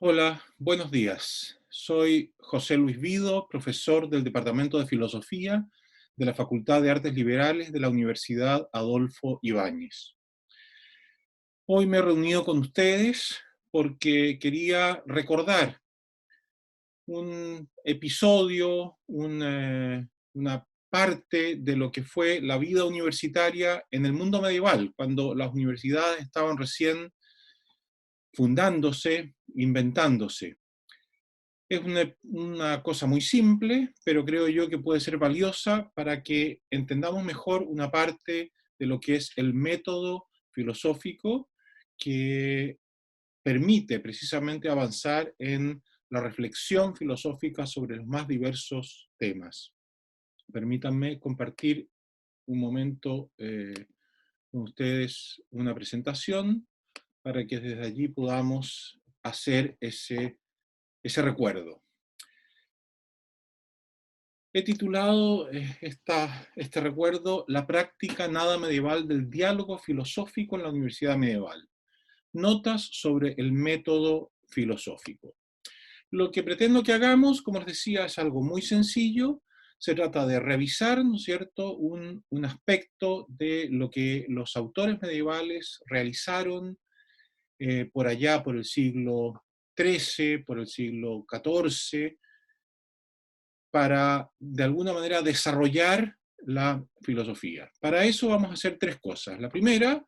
Hola, buenos días. Soy José Luis Vido, profesor del Departamento de Filosofía de la Facultad de Artes Liberales de la Universidad Adolfo Ibáñez. Hoy me he reunido con ustedes porque quería recordar un episodio, una parte de lo que fue la vida universitaria en el mundo medieval, cuando las universidades estaban recién fundándose, inventándose. Es una cosa muy simple, pero creo yo que puede ser valiosa para que entendamos mejor una parte de lo que es el método filosófico que permite precisamente avanzar en la reflexión filosófica sobre los más diversos temas. Permítanme compartir un momento con ustedes una presentación para que desde allí podamos hacer ese recuerdo. He titulado este recuerdo La práctica nada medieval del diálogo filosófico en la Universidad Medieval. Notas sobre el método filosófico. Lo que pretendo que hagamos, como les decía, es algo muy sencillo. Se trata de revisar, ¿no es cierto?, un aspecto de lo que los autores medievales realizaron por allá, por el siglo XIII, por el siglo XIV, para, de alguna manera, desarrollar la filosofía. Para eso vamos a hacer tres cosas. La primera,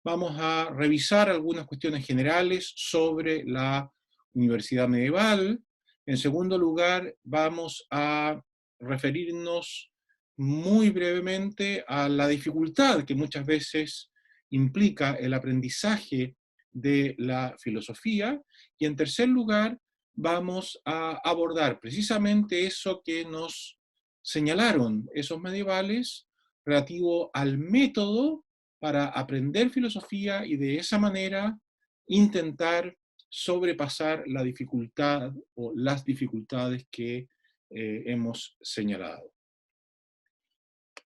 vamos a revisar algunas cuestiones generales sobre la universidad medieval. En segundo lugar, vamos a referirnos muy brevemente a la dificultad que muchas veces implica el aprendizaje de la filosofía. Y en tercer lugar, vamos a abordar precisamente eso que nos señalaron esos medievales relativo al método para aprender filosofía y de esa manera intentar sobrepasar la dificultad o las dificultades que hemos señalado.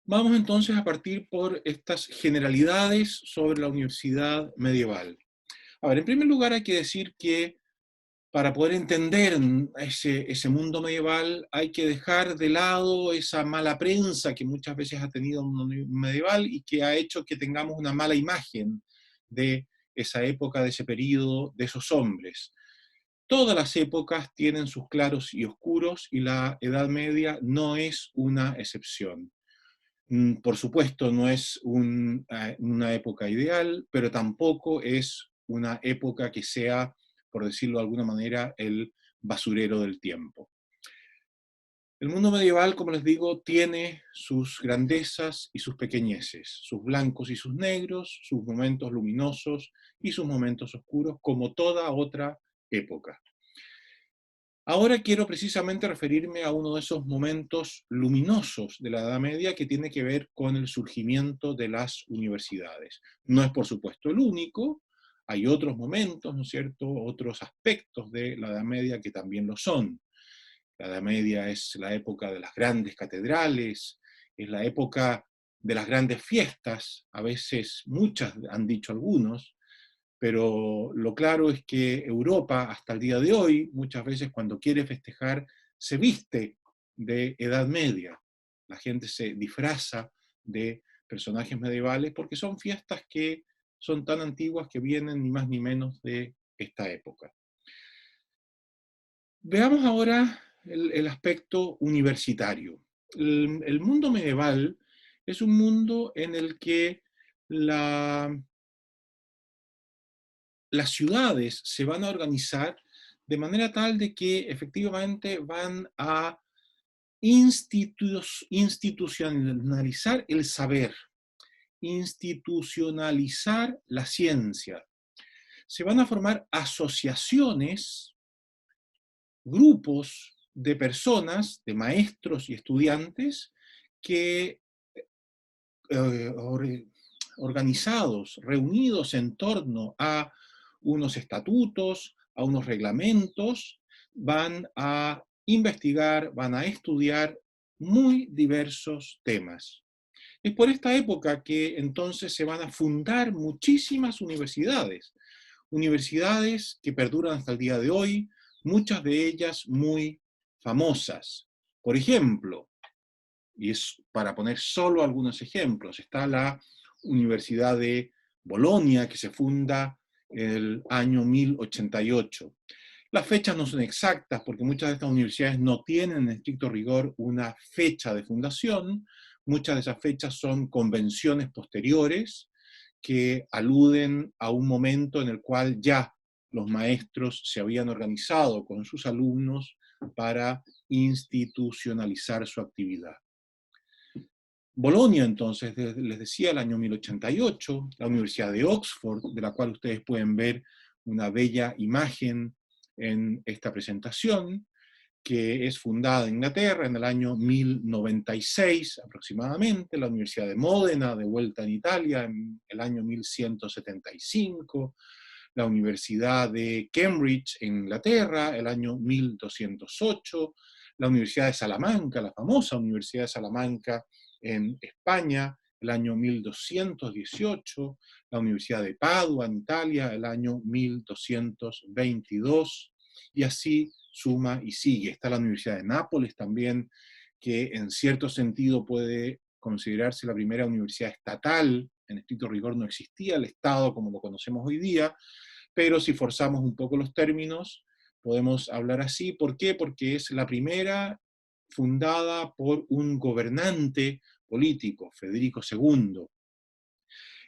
Vamos entonces a partir por estas generalidades sobre la universidad medieval. A ver, en primer lugar hay que decir que para poder entender ese mundo medieval hay que dejar de lado esa mala prensa que muchas veces ha tenido un mundo medieval y que ha hecho que tengamos una mala imagen de esa época, de ese periodo, de esos hombres. Todas las épocas tienen sus claros y oscuros y la Edad Media no es una excepción. Por supuesto, no es una época ideal, pero tampoco es una época que sea, por decirlo de alguna manera, el basurero del tiempo. El mundo medieval, como les digo, tiene sus grandezas y sus pequeñeces, sus blancos y sus negros, sus momentos luminosos y sus momentos oscuros, como toda otra época. Ahora quiero precisamente referirme a uno de esos momentos luminosos de la Edad Media que tiene que ver con el surgimiento de las universidades. No es, por supuesto, el único, hay otros momentos, ¿no es cierto?, otros aspectos de la Edad Media que también lo son. La Edad Media es la época de las grandes catedrales, es la época de las grandes fiestas, a veces muchas han dicho algunos, pero lo claro es que Europa, hasta el día de hoy, muchas veces cuando quiere festejar, se viste de Edad Media. La gente se disfraza de personajes medievales porque son fiestas que son tan antiguas que vienen ni más ni menos de esta época. Veamos ahora el aspecto universitario. El mundo medieval es un mundo en el que las ciudades se van a organizar de manera tal de que efectivamente van a institucionalizar el saber, institucionalizar la ciencia. Se van a formar asociaciones, grupos de personas, de maestros y estudiantes que organizados, reunidos en torno a unos estatutos, a unos reglamentos, van a investigar, van a estudiar muy diversos temas. Es por esta época que entonces se van a fundar muchísimas universidades. universidades que perduran hasta el día de hoy, muchas de ellas muy famosas. Por ejemplo, y es para poner solo algunos ejemplos, está la Universidad de Bolonia, que se funda el año 1088. Las fechas no son exactas porque muchas de estas universidades no tienen en estricto rigor una fecha de fundación. Muchas de esas fechas son convenciones posteriores que aluden a un momento en el cual ya los maestros se habían organizado con sus alumnos para institucionalizar su actividad. Bolonia, entonces, les decía, el año 1088, la Universidad de Oxford, de la cual ustedes pueden ver una bella imagen en esta presentación, que es fundada en Inglaterra en el año 1096 aproximadamente, la Universidad de Módena, de vuelta en Italia, en el año 1175, la Universidad de Cambridge en Inglaterra, el año 1208, la Universidad de Salamanca, la famosa Universidad de Salamanca en España, el año 1218, la Universidad de Padua en Italia, el año 1222, y así suma y sigue. Está la Universidad de Nápoles también, que en cierto sentido puede considerarse la primera universidad estatal. En estricto rigor no existía el Estado como lo conocemos hoy día, pero si forzamos un poco los términos, podemos hablar así. ¿Por qué? Porque es la primera fundada por un gobernante político, Federico II.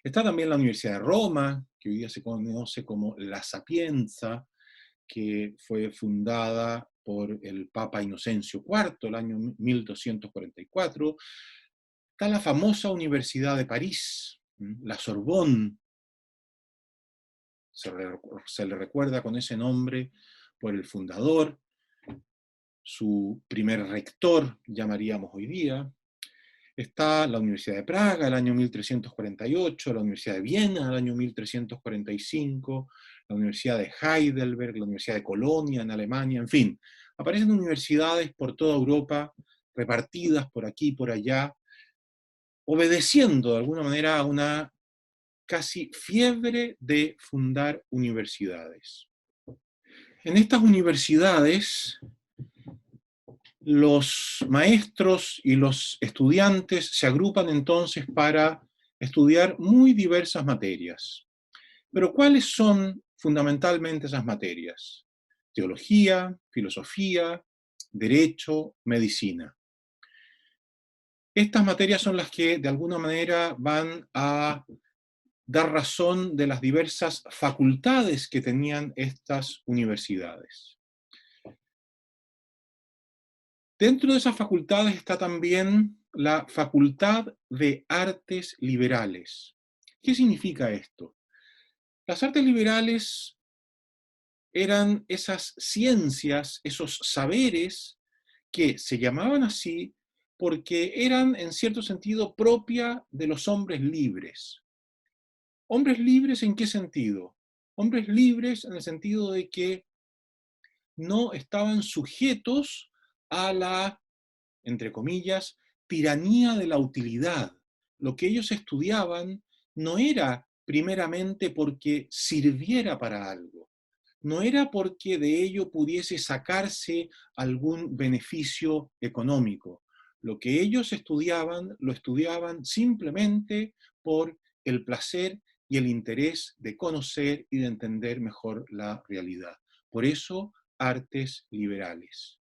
Está también la Universidad de Roma, que hoy día se conoce como La Sapienza, que fue fundada por el Papa Inocencio IV, el año 1244. Está la famosa Universidad de París, la Sorbonne, se le recuerda con ese nombre por el fundador, su primer rector, llamaríamos hoy día. Está la Universidad de Praga, el año 1348, la Universidad de Viena, el año 1345, la Universidad de Heidelberg, la Universidad de Colonia en Alemania, en fin. Aparecen universidades por toda Europa, repartidas por aquí y por allá, obedeciendo de alguna manera a una casi fiebre de fundar universidades. En estas universidades, los maestros y los estudiantes se agrupan entonces para estudiar muy diversas materias. Pero ¿cuáles son fundamentalmente esas materias? Teología, filosofía, derecho, medicina. Estas materias son las que de alguna manera van a dar razón de las diversas facultades que tenían estas universidades. Dentro de esas facultades está también la Facultad de Artes Liberales. ¿Qué significa esto? Las artes liberales eran esas ciencias, esos saberes que se llamaban así porque eran en cierto sentido propia de los hombres libres. ¿Hombres libres en qué sentido? Hombres libres en el sentido de que no estaban sujetos a la, entre comillas, tiranía de la utilidad. Lo que ellos estudiaban no era primeramente porque sirviera para algo, no era porque de ello pudiese sacarse algún beneficio económico. Lo que ellos estudiaban, lo estudiaban simplemente por el placer y el interés de conocer y de entender mejor la realidad. Por eso, artes liberales.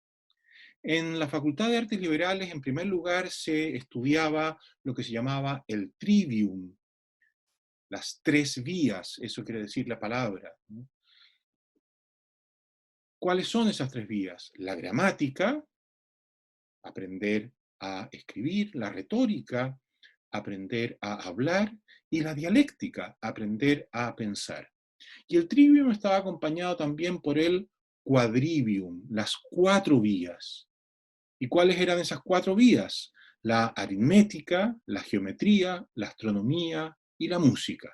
En la Facultad de Artes Liberales, en primer lugar, se estudiaba lo que se llamaba el trivium, las tres vías, eso quiere decir la palabra, ¿no? ¿Cuáles son esas tres vías? La gramática, aprender a escribir, la retórica, aprender a hablar, y la dialéctica, aprender a pensar. Y el trivium estaba acompañado también por el quadrivium, las cuatro vías. ¿Y cuáles eran esas cuatro vías? La aritmética, la geometría, la astronomía y la música.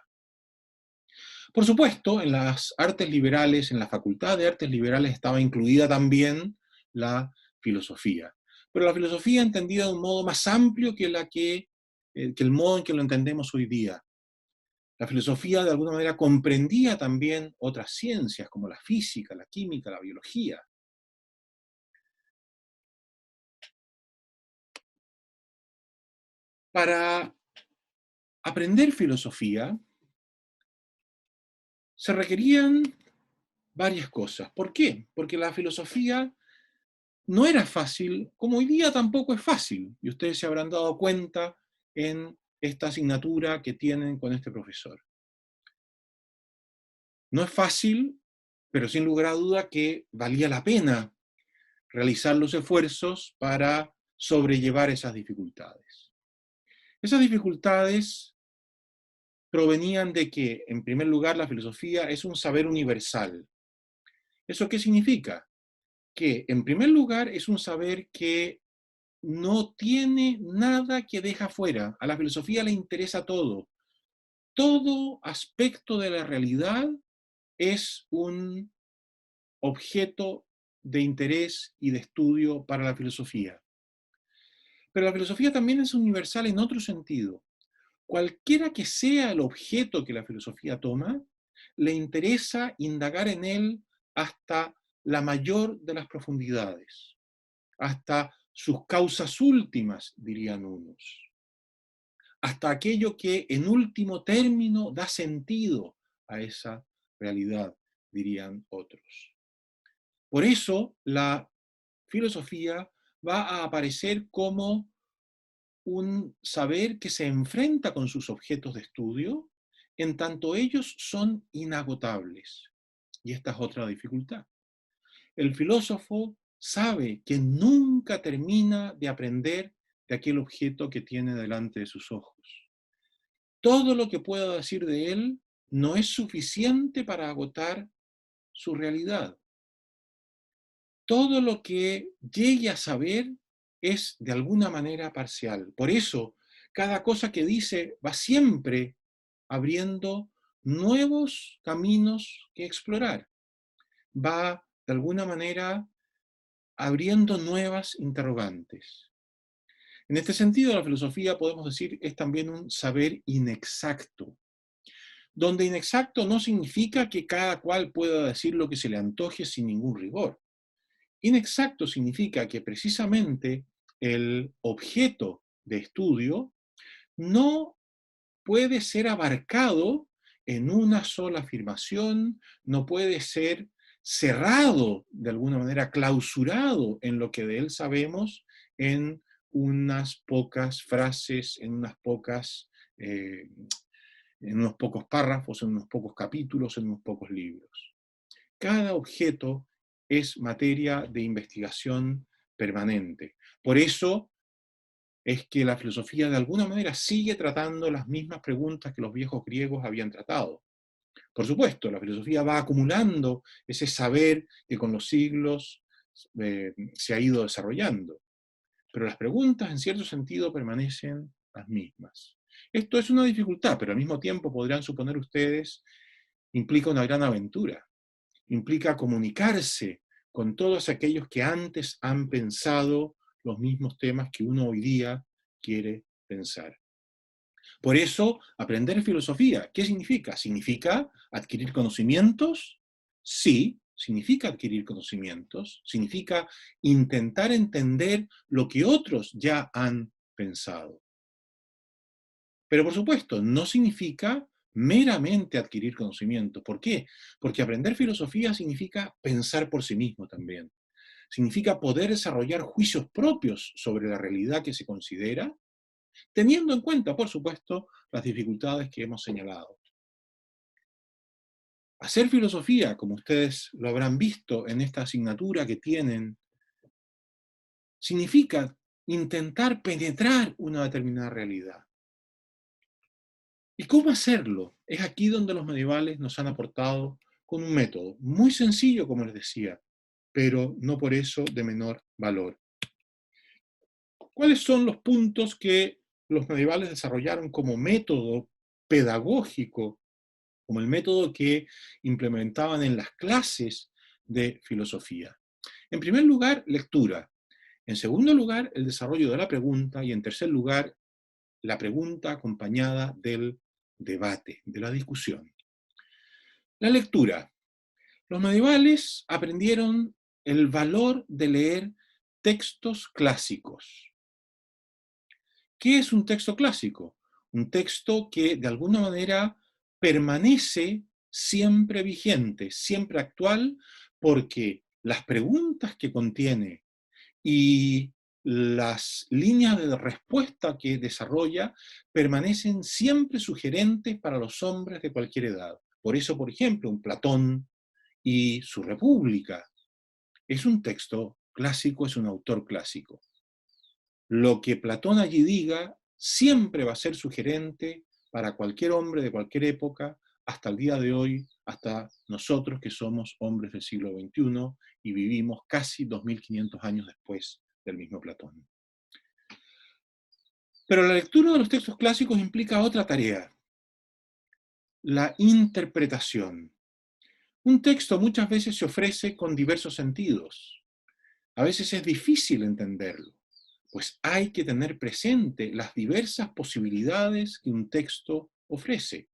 Por supuesto, en las artes liberales, en la Facultad de Artes Liberales estaba incluida también la filosofía. Pero la filosofía entendida de un modo más amplio que el modo en que lo entendemos hoy día. La filosofía de alguna manera comprendía también otras ciencias como la física, la química, la biología. Para aprender filosofía se requerían varias cosas. ¿Por qué? Porque la filosofía no era fácil, como hoy día tampoco es fácil, y ustedes se habrán dado cuenta en esta asignatura que tienen con este profesor. No es fácil, pero sin lugar a duda que valía la pena realizar los esfuerzos para sobrellevar esas dificultades. Esas dificultades provenían de que, en primer lugar, la filosofía es un saber universal. ¿Eso qué significa? Que, en primer lugar, es un saber que no tiene nada que deja fuera. A la filosofía le interesa todo. Todo aspecto de la realidad es un objeto de interés y de estudio para la filosofía. Pero la filosofía también es universal en otro sentido. Cualquiera que sea el objeto que la filosofía toma, le interesa indagar en él hasta la mayor de las profundidades, hasta sus causas últimas, dirían unos, hasta aquello que en último término da sentido a esa realidad, dirían otros. Por eso la filosofía va a aparecer como un saber que se enfrenta con sus objetos de estudio, en tanto ellos son inagotables. Y esta es otra dificultad. El filósofo sabe que nunca termina de aprender de aquel objeto que tiene delante de sus ojos. Todo lo que pueda decir de él no es suficiente para agotar su realidad. Todo lo que llegue a saber es de alguna manera parcial. Por eso, cada cosa que dice va siempre abriendo nuevos caminos que explorar. Va, de alguna manera, abriendo nuevas interrogantes. En este sentido, la filosofía, podemos decir, es también un saber inexacto, donde inexacto no significa que cada cual pueda decir lo que se le antoje sin ningún rigor. Inexacto significa que precisamente el objeto de estudio no puede ser abarcado en una sola afirmación, no puede ser cerrado de alguna manera, clausurado en lo que de él sabemos en unas pocas frases, en unos pocos párrafos, en unos pocos capítulos, en unos pocos libros. Cada objeto es materia de investigación permanente. Por eso es que la filosofía de alguna manera sigue tratando las mismas preguntas que los viejos griegos habían tratado. Por supuesto, la filosofía va acumulando ese saber que con los siglos se ha ido desarrollando, pero las preguntas en cierto sentido permanecen las mismas. Esto es una dificultad, pero al mismo tiempo podrán suponer ustedes, implica una gran aventura, implica comunicarse con todos aquellos que antes han pensado los mismos temas que uno hoy día quiere pensar. Por eso, aprender filosofía, ¿qué significa? ¿Significa adquirir conocimientos? Sí, significa adquirir conocimientos, significa intentar entender lo que otros ya han pensado. Pero por supuesto, no significa meramente adquirir conocimiento. ¿Por qué? Porque aprender filosofía significa pensar por sí mismo también. Significa poder desarrollar juicios propios sobre la realidad que se considera, teniendo en cuenta, por supuesto, las dificultades que hemos señalado. Hacer filosofía, como ustedes lo habrán visto en esta asignatura que tienen, significa intentar penetrar una determinada realidad. ¿Y cómo hacerlo? Es aquí donde los medievales nos han aportado con un método muy sencillo, como les decía, pero no por eso de menor valor. ¿Cuáles son los puntos que los medievales desarrollaron como método pedagógico, como el método que implementaban en las clases de filosofía? En primer lugar, lectura. En segundo lugar, el desarrollo de la pregunta. Y en tercer lugar, la pregunta acompañada del debate, de la discusión. La lectura. Los medievales aprendieron el valor de leer textos clásicos. ¿Qué es un texto clásico? Un texto que de alguna manera permanece siempre vigente, siempre actual, porque las preguntas que contiene y las líneas de respuesta que desarrolla permanecen siempre sugerentes para los hombres de cualquier edad. Por eso, por ejemplo, un Platón y su República es un texto clásico, es un autor clásico. Lo que Platón allí diga siempre va a ser sugerente para cualquier hombre de cualquier época, hasta el día de hoy, hasta nosotros que somos hombres del siglo XXI y vivimos casi 2500 años después del mismo Platón. Pero la lectura de los textos clásicos implica otra tarea, la interpretación. Un texto muchas veces se ofrece con diversos sentidos. A veces es difícil entenderlo, pues hay que tener presente las diversas posibilidades que un texto ofrece,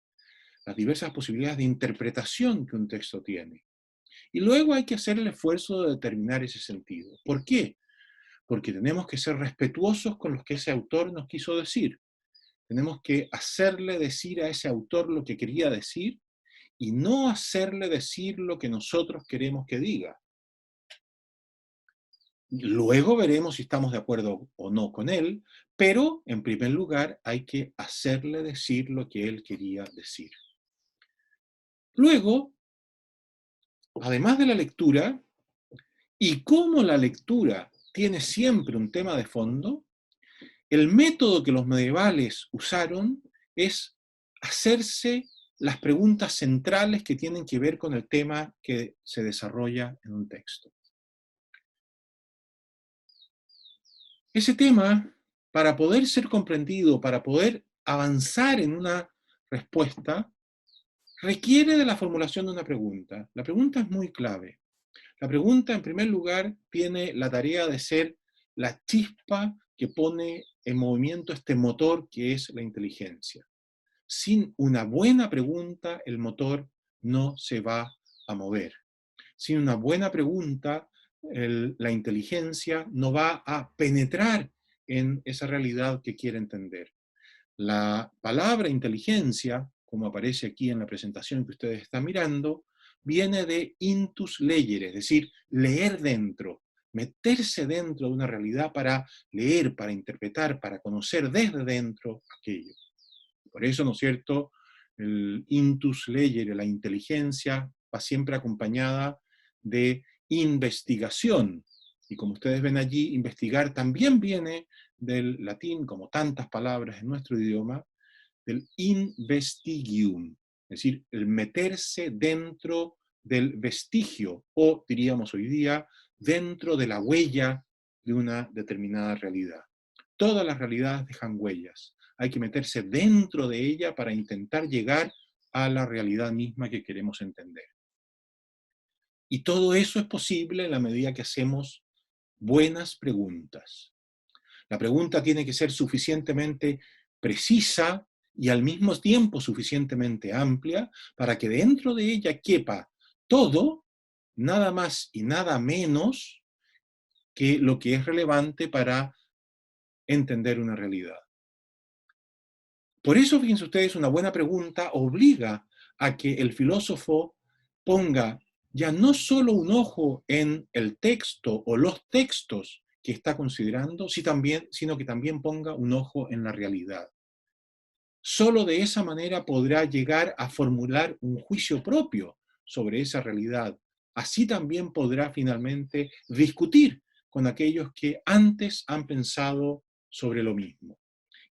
las diversas posibilidades de interpretación que un texto tiene. Y luego hay que hacer el esfuerzo de determinar ese sentido. ¿Por qué? Porque tenemos que ser respetuosos con lo que ese autor nos quiso decir. Tenemos que hacerle decir a ese autor lo que quería decir y no hacerle decir lo que nosotros queremos que diga. Luego veremos si estamos de acuerdo o no con él, pero en primer lugar hay que hacerle decir lo que él quería decir. Luego, además de la lectura, y como la lectura tiene siempre un tema de fondo, el método que los medievales usaron es hacerse las preguntas centrales que tienen que ver con el tema que se desarrolla en un texto. Ese tema, para poder ser comprendido, para poder avanzar en una respuesta, requiere de la formulación de una pregunta. La pregunta es muy clave. La pregunta, en primer lugar, tiene la tarea de ser la chispa que pone en movimiento este motor que es la inteligencia. Sin una buena pregunta, el motor no se va a mover. Sin una buena pregunta, la inteligencia no va a penetrar en esa realidad que quiere entender. La palabra inteligencia, como aparece aquí en la presentación que ustedes están mirando, viene de intus legere, es decir, leer dentro, meterse dentro de una realidad para leer, para interpretar, para conocer desde dentro aquello. Por eso, ¿no es cierto?, el intus legere, la inteligencia, va siempre acompañada de investigación. Y como ustedes ven allí, investigar también viene del latín, como tantas palabras en nuestro idioma, del investigium, es decir, el meterse dentro del vestigio, o diríamos hoy día, dentro de la huella de una determinada realidad. Todas las realidades dejan huellas. Hay que meterse dentro de ella para intentar llegar a la realidad misma que queremos entender. Y todo eso es posible en la medida que hacemos buenas preguntas. La pregunta tiene que ser suficientemente precisa y al mismo tiempo suficientemente amplia para que dentro de ella quepa todo, nada más y nada menos que lo que es relevante para entender una realidad. Por eso, fíjense ustedes, una buena pregunta obliga a que el filósofo ponga ya no solo un ojo en el texto o los textos que está considerando, sino que también ponga un ojo en la realidad. Solo de esa manera podrá llegar a formular un juicio propio sobre esa realidad. Así también podrá finalmente discutir con aquellos que antes han pensado sobre lo mismo.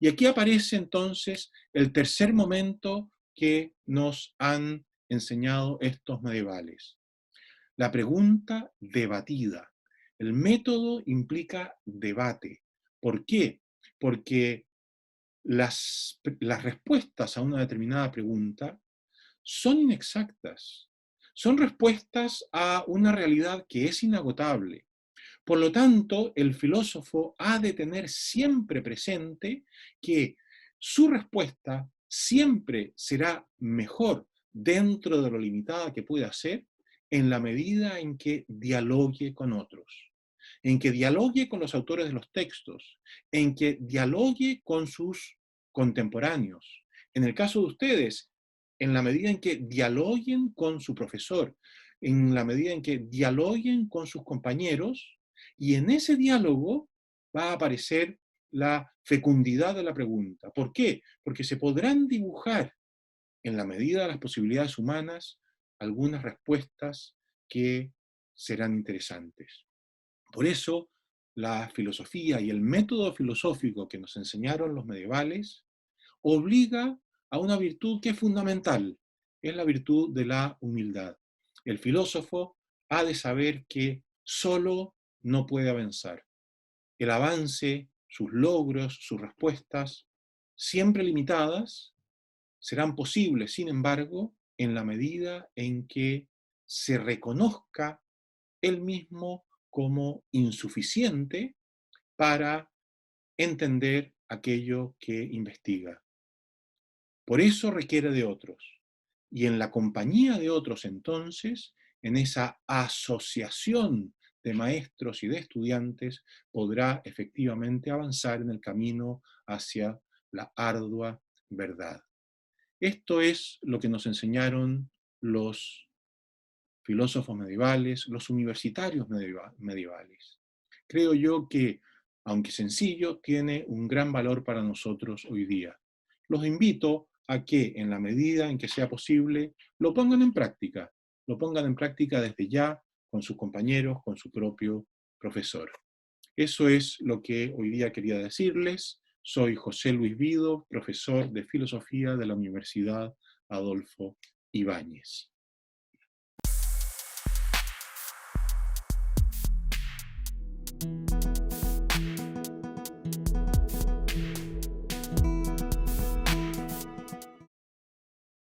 Y aquí aparece entonces el tercer momento que nos han enseñado estos medievales. La pregunta debatida. El método implica debate. ¿Por qué? Porque las respuestas a una determinada pregunta son inexactas. Son respuestas a una realidad que es inagotable. Por lo tanto, el filósofo ha de tener siempre presente que su respuesta siempre será mejor dentro de lo limitada que pueda ser en la medida en que dialogue con otros, en que dialogue con los autores de los textos, en que dialogue con sus contemporáneos. En el caso de ustedes, en la medida en que dialoguen con su profesor, en la medida en que dialoguen con sus compañeros, y en ese diálogo va a aparecer la fecundidad de la pregunta. ¿Por qué? Porque se podrán dibujar, en la medida de las posibilidades humanas, algunas respuestas que serán interesantes. Por eso, la filosofía y el método filosófico que nos enseñaron los medievales obliga a una virtud que es fundamental, es la virtud de la humildad. El filósofo ha de saber que solo no puede avanzar. El avance, sus logros, sus respuestas, siempre limitadas, serán posibles, sin embargo, en la medida en que se reconozca él mismo como insuficiente para entender aquello que investiga. Por eso requiere de otros. Y en la compañía de otros, entonces, en esa asociación de maestros y de estudiantes, podrá efectivamente avanzar en el camino hacia la ardua verdad. Esto es lo que nos enseñaron los filósofos medievales, los universitarios medievales. Creo yo que, aunque sencillo, tiene un gran valor para nosotros hoy día. Los invito a que, en la medida en que sea posible, lo pongan en práctica desde ya con sus compañeros, con su propio profesor. Eso es lo que hoy día quería decirles. Soy José Luis Vido, profesor de Filosofía de la Universidad Adolfo Ibáñez.